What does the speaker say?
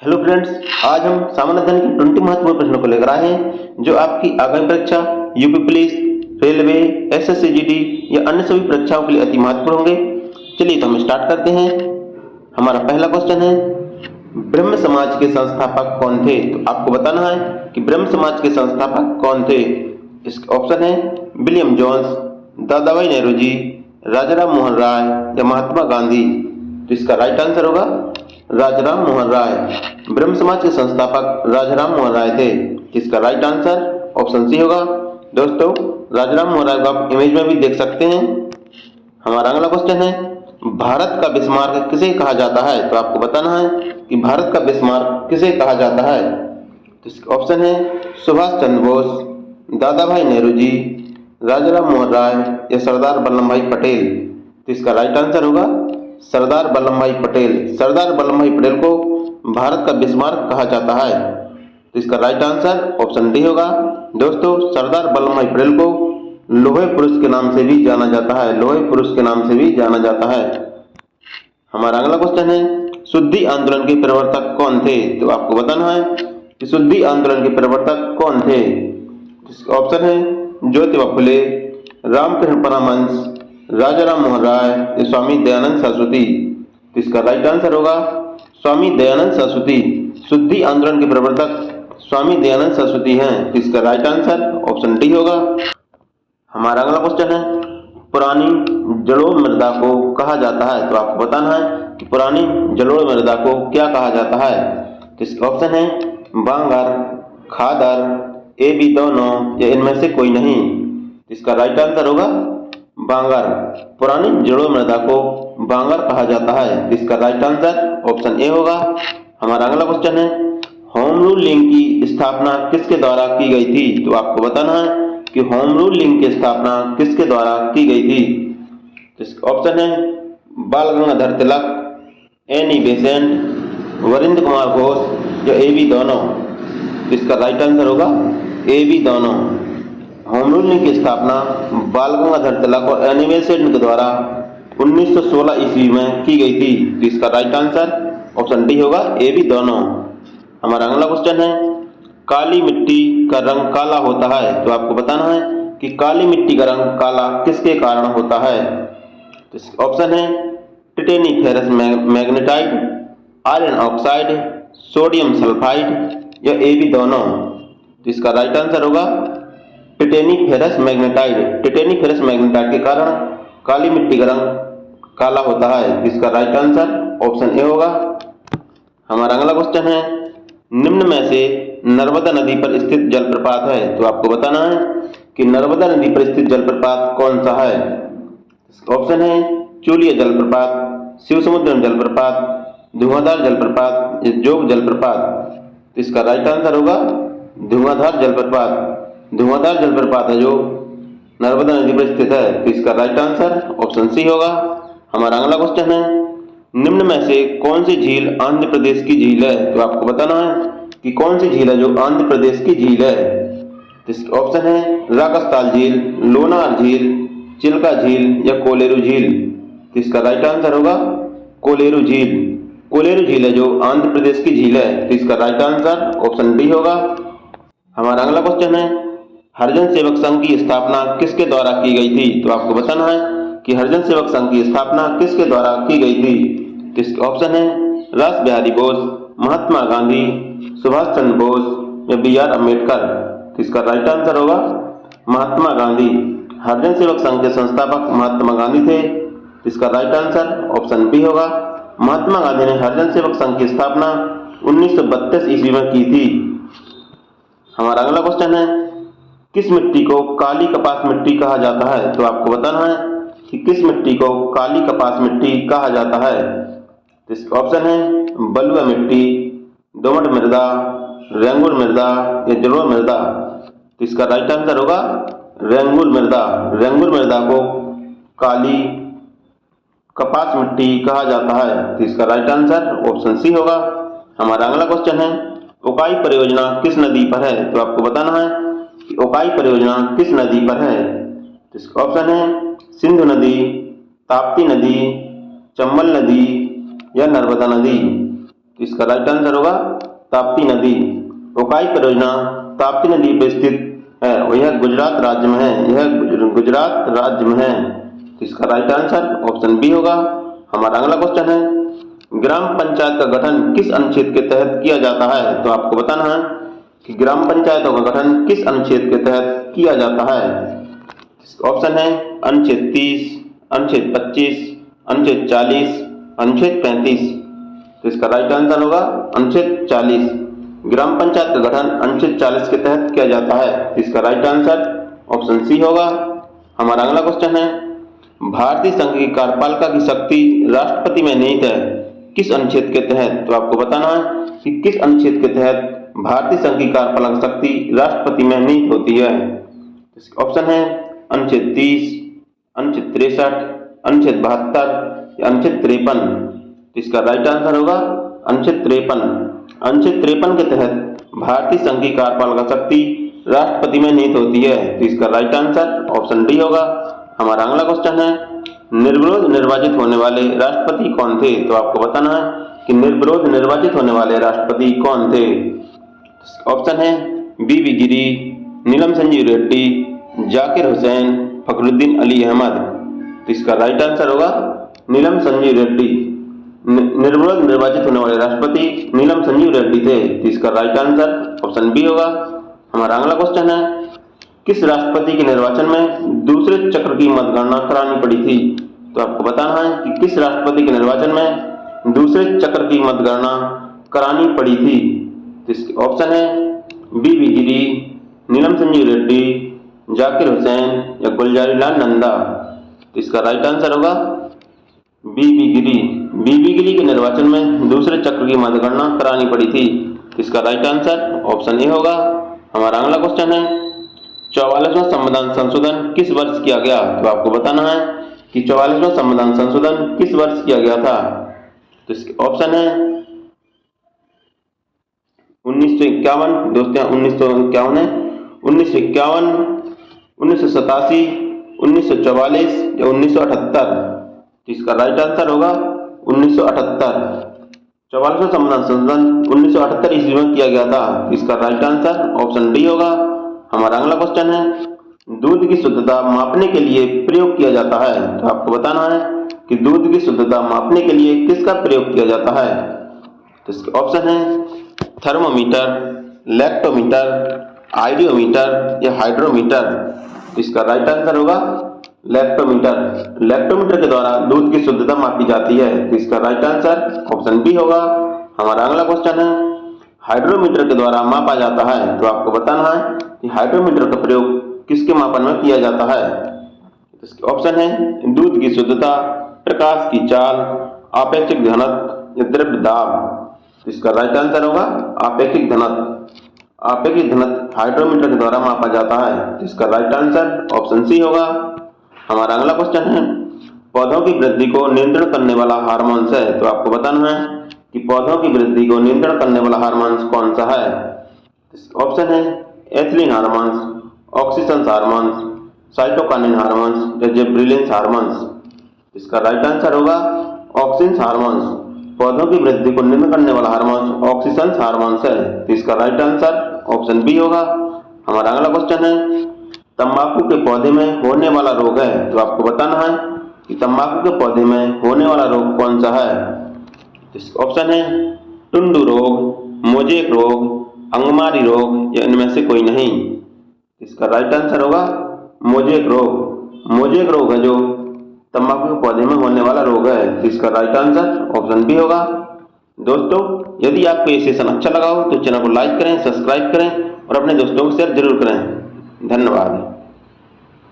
Hello friends, आज हम सामान्य अध्ययन के 20 महत्वपूर्ण प्रश्नों को लेकर आए हैं जो आपकी आगामी परीक्षा UP police, railway, SSC GD या अन्य सभी परीक्षाओं के लिए अति महत्वपूर्ण होंगे। चलिए तो हम स्टार्ट करते हैं। हमारा पहला क्वेश्चन है, ब्रह्म समाज के संस्थापक कौन थे? तो आपको बताना है कि ब्रह्म समाज के संस्थापक कौन थे। इसका ऑप्शन है विलियम जोन्स, दादाभाई नेहरू जी, राजाराम मोहन राय या महात्मा गांधी। तो इसका राइट आंसर होगा राजाराम मोहन राय। ब्रह्म समाज के संस्थापक राजाराम मोहन राय थे। इसका राइट आंसर ऑप्शन सी होगा। दोस्तों, राजाराम मोहन राय को आप इमेज में भी देख सकते हैं। हमारा अगला क्वेश्चन है, भारत का बिस्मार्क किसे कहा जाता है? तो आपको बताना है कि भारत का बिस्मार्क किसे कहा जाता है। तो इसका ऑप्शन है सुभाष चंद्र बोस, दादाभाई नेहरू जी, राजाराम मोहन राय या सरदार वल्लभ भाई पटेल। तो इसका राइट आंसर होगा सरदार वल्लभ भाई पटेल। सरदार वल्लभ भाई पटेल को भारत का बिस्मार्क कहा जाता है। तो इसका राइट आंसर ऑप्शन डी होगा। दोस्तों, सरदार वल्लभ भाई पटेल को लोहे पुरुष के नाम से भी जाना जाता है। लोहे पुरुष के नाम से भी जाना जाता है। हमारा अगला क्वेश्चन है, शुद्धि आंदोलन के प्रवर्तक कौन थे? तो आपको बताना है कि शुद्धि आंदोलन के प्रवर्तक कौन थे। ऑप्शन है ज्योतिबा फुले, रामकृष्ण परमहंस, राजाराम मोहन राय या स्वामी दयानंद सरस्वती। तो इसका राइट आंसर होगा स्वामी दयानंद सरस्वती। शुद्धि आंदोलन के प्रवर्तक स्वामी दयानंद सरस्वती हैं। तो इसका राइट आंसर ऑप्शन डी होगा। हमारा अगला क्वेश्चन है, पुरानी जलोढ़ मृदा को कहा जाता है? तो आपको बताना है कि पुरानी जलोढ़ मृदा को क्या कहा जाता है। तो इसका ऑप्शन है बांगर, खादर, ए बी दोनों या इनमें से कोई नहीं। इसका राइट आंसर होगा बांगर। पुरानी जलोढ़ मृदा को बांगर कहा जाता है। इसका राइट आंसर ऑप्शन ए होगा। हमारा अगला क्वेश्चन है, होम रूल लिंग की स्थापना किसके द्वारा की गई थी? तो आपको बताना है कि होम रूल लिंग की स्थापना किसके द्वारा की गई थी। इसका ऑप्शन है बाल गंगाधर तिलक, एनी बेसेंट, वरिंद्र कुमार घोष या ए बी दोनों। इसका राइट आंसर होगा ए बी दोनों। होम रूल लिंग की स्थापना बाल गंगाधर तिलक और एनी बेसेंट के द्वारा 1916 ईस्वी में की गई थी। तो इसका राइट आंसर ऑप्शन डी होगा ए बी दोनों। हमारा अगला क्वेश्चन है, काली मिट्टी का रंग काला होता है? तो आपको बताना है कि काली मिट्टी का रंग काला किसके कारण होता है। तो ऑप्शन है titaniferous magnetite, iron oxide, sodium sulphide या ए बी दोनों। तो इसका राइट आंसर होगा टिटेनीफेरस मैग्नेटाइट। टिटेनीफेरस मैग्नेटाइट के कारण काली मिट्टी का रंग काला होता है। इसका राइट आंसर ऑप्शन ए होगा। हमारा अगला क्वेश्चन है, निम्न में से नर्मदा नदी पर स्थित जलप्रपात है? तो आपको बताना है कि नर्मदा नदी पर स्थित जलप्रपात कौन सा है। ऑप्शन है चूलिया जलप्रपात, शिव समुद्रम जलप्रपात, धुआंधार जलप्रपात या जोग जलप्रपात। तो इसका राइट आंसर होगा धुआंधार जलप्रपात। धुआंधार जलप्रपात है जो नर्मदा नदी पर स्थित है। तो इसका राइट आंसर ऑप्शन सी होगा। हमारा अगला क्वेश्चन है, निम्न में से कौन सी झील आंध्र प्रदेश की झील है? तो आपको बताना है कि कौन सी झील है जो आंध्र प्रदेश की झील है। तो ऑप्शन है राकस्ताल झील, लोनार झील, चिल्का झील या कोलेरू झील। तो इसका राइट आंसर होगा कोलेरू झील। कोलेरू झील है जो आंध्र प्रदेश की झील है। तो इसका राइट आंसर ऑप्शन डी होगा। हमारा अगला क्वेश्चन है, हरिजन सेवक संघ की स्थापना किसके द्वारा की गई थी? तो आपको बताना है कि हरिजन सेवक संघ की स्थापना किसके द्वारा की गई थी। तो इसके ऑप्शन है रास बिहारी बोस, महात्मा गांधी, सुभाष चंद्र बोस या बी आर अम्बेडकर। तो इसका राइट आंसर होगा महात्मा गांधी। हरिजन सेवक संघ के संस्थापक महात्मा गांधी थे। इसका राइट आंसर ऑप्शन बी होगा। महात्मा गांधी ने हरिजन सेवक संघ की स्थापना 1932 ईस्वी में की थी। हमारा अगला क्वेश्चन है, किस मिट्टी को काली कपास मिट्टी कहा जाता है? तो आपको बताना है कि किस मिट्टी को काली कपास मिट्टी कहा जाता है। इसका ऑप्शन है बलुआ मिट्टी, दोमट मृदा, रेंगुल मृदा या जलोढ़ मृदा। तो इसका राइट आंसर होगा रेंगुल मृदा। रेंगुल मृदा को काली कपास मिट्टी कहा जाता है। तो इसका राइट आंसर ऑप्शन सी होगा। हमारा अगला क्वेश्चन है, उकाई परियोजना किस नदी पर है? तो आपको बताना है कि उकाई परियोजना किस नदी पर है। तो इसका ऑप्शन है सिंधु नदी, ताप्ती नदी, चंबल नदी या नर्मदा नदी। तो इसका राइट आंसर होगा ताप्ती नदी। उकाई परियोजना ताप्ती नदी पर स्थित है और यह गुजरात राज्य में है, यह गुजरात राज्य में है। तो इसका राइट आंसर ऑप्शन बी होगा। हमारा अगला क्वेश्चन है, ग्राम पंचायत का गठन किस अनुच्छेद के तहत किया जाता है? तो आपको बताना है कि ग्राम पंचायतों का गठन किस अनुच्छेद के तहत किया जाता है। ऑप्शन है अनुच्छेद 30, अनुच्छेद 25, अनुच्छेद 40, अनुच्छेद 35। तो इसका राइट आंसर होगा अनुच्छेद 40। ग्राम पंचायत का गठन अनुच्छेद 40 के तहत किया जाता है। तो इसका राइट आंसर ऑप्शन सी होगा। हमारा अगला क्वेश्चन है, भारतीय संघ की कार्यपालिका की शक्ति राष्ट्रपति में निहित है किस अनुच्छेद के तहत? तो आपको बताना है कि किस अनुच्छेद के तहत भारतीय संघ की कार्यपालक शक्ति राष्ट्रपति में निहित होती है। ऑप्शन है अनुच्छेद 30, अनुच्छेद 63, अनुच्छेद 72 या अनुच्छेद 53। तो इसका राइट आंसर होगा अनुच्छेद 53। अनुच्छेद 53 के तहत भारतीय संघ की कार्यपालक शक्ति राष्ट्रपति में निहित होती है। तो इसका राइट आंसर ऑप्शन डी होगा। हमारा अगला क्वेश्चन है, निर्विरोध निर्वाचित होने वाले राष्ट्रपति कौन थे? तो आपको बताना है कि निर्विरोध निर्वाचित होने वाले राष्ट्रपति कौन थे। ऑप्शन है बी गिरी, नीलम संजीव रेड्डी, जाकिर हुसैन, फखरुद्दीन अली अहमद। तो इसका राइट आंसर होगा नीलम संजीव रेड्डी। निर्विरोध निर्वाचित होने वाले राष्ट्रपति नीलम संजीव रेड्डी थे। तो इसका राइट आंसर ऑप्शन बी होगा। हमारा अगला क्वेश्चन है, किस राष्ट्रपति के निर्वाचन में दूसरे चक्र की मतगणना करानी पड़ी थी? तो आपको बताना है कि किस राष्ट्रपति के निर्वाचन में दूसरे चक्र की मतगणना करानी पड़ी थी। तो इसके ऑप्शन है बी गिरी, नीलम संजीव रेड्डी, जाकिर हुसैन या गुलजारीलाल नंदा। तो इसका राइट आंसर होगा बी गिरी। बी गिरी के निर्वाचन में दूसरे चक्र की मतगणना करानी पड़ी थी। तो इसका राइट आंसर ऑप्शन ए होगा। हमारा अगला क्वेश्चन है, 44वां संविधान संशोधन किस वर्ष किया गया? तो आपको बताना है कि 44वां संविधान संशोधन किस वर्ष किया गया था। तो इसके ऑप्शन है 1951, दोस्तों 1951 है, 1951, 1987, 1944 या 1978। तो इसका राइट आंसर होगा 1978। 44वां संविधान संशोधन 1978 ईस्वी में किया गया था। तो इसका राइट आंसर ऑप्शन डी होगा। हमारा अगला क्वेश्चन है, दूध की शुद्धता मापने के लिए प्रयोग किया जाता है। तो आपको बताना है कि दूध की शुद्धता मापने के लिए किसका प्रयोग किया जाता है। तो इसके ऑप्शन है थर्मोमीटर, लैक्टोमीटर, आइडियोमीटर या हाइड्रोमीटर। तो इसका राइट आंसर होगा लैक्टोमीटर। लैक्टोमीटर के द्वारा दूध की शुद्धता मापी जाती है। तो इसका राइट आंसर ऑप्शन बी होगा। हमारा अगला क्वेश्चन है, हाइड्रोमीटर के द्वारा मापा जाता है। तो आपको बताना है कि हाइड्रोमीटर का प्रयोग किसके मापन में किया जाता है। इसके ऑप्शन है दूध की शुद्धता, प्रकाश की चाल, आपेक्षिक घनत्व या द्रव्य दाब। तो इसका राइट आंसर होगा आपेक्षिक घनत्व। आपेक्षिक घनत्व हाइड्रोमीटर के द्वारा मापा जाता है। तो इसका राइट आंसर ऑप्शन सी होगा। हमारा अगला क्वेश्चन है, पौधों की वृद्धि को नियंत्रण करने वाला हार्मोन्स है। तो आपको बताना है कि पौधों की वृद्धि को नियंत्रण करने वाला हार्मोन्स कौन सा है। ऑप्शन है ethylene hormones, oxygen hormones, cytokinin hormones या जिबरेलिन हार्मोन्स। इसका राइट आंसर होगा ऑक्सीजन हार्मोन्स। पौधों की वृद्धि को नियंत्रण करने वाला हार्मोन ऑक्सीजन हार्मोन्स है। तो इसका राइट आंसर ऑप्शन बी होगा। हमारा अगला क्वेश्चन है, तंबाकू के पौधे में होने वाला रोग है। तो आपको बताना है कि तंबाकू के पौधे में होने वाला रोग कौन सा है। ऑप्शन है टुंडू रोग, मोजेक रोग, अंगमारी रोग या इनमें से कोई नहीं। इसका राइट आंसर होगा मोजेक रोग। मोजेक रोग है जो तंबाकू के पौधे में होने वाला रोग है। तो इसका राइट आंसर ऑप्शन बी होगा। दोस्तों, यदि आपको ये सेशन अच्छा लगा हो तो चैनल को लाइक करें, सब्सक्राइब करें और अपने दोस्तों को शेयर जरूर करें। धन्यवाद।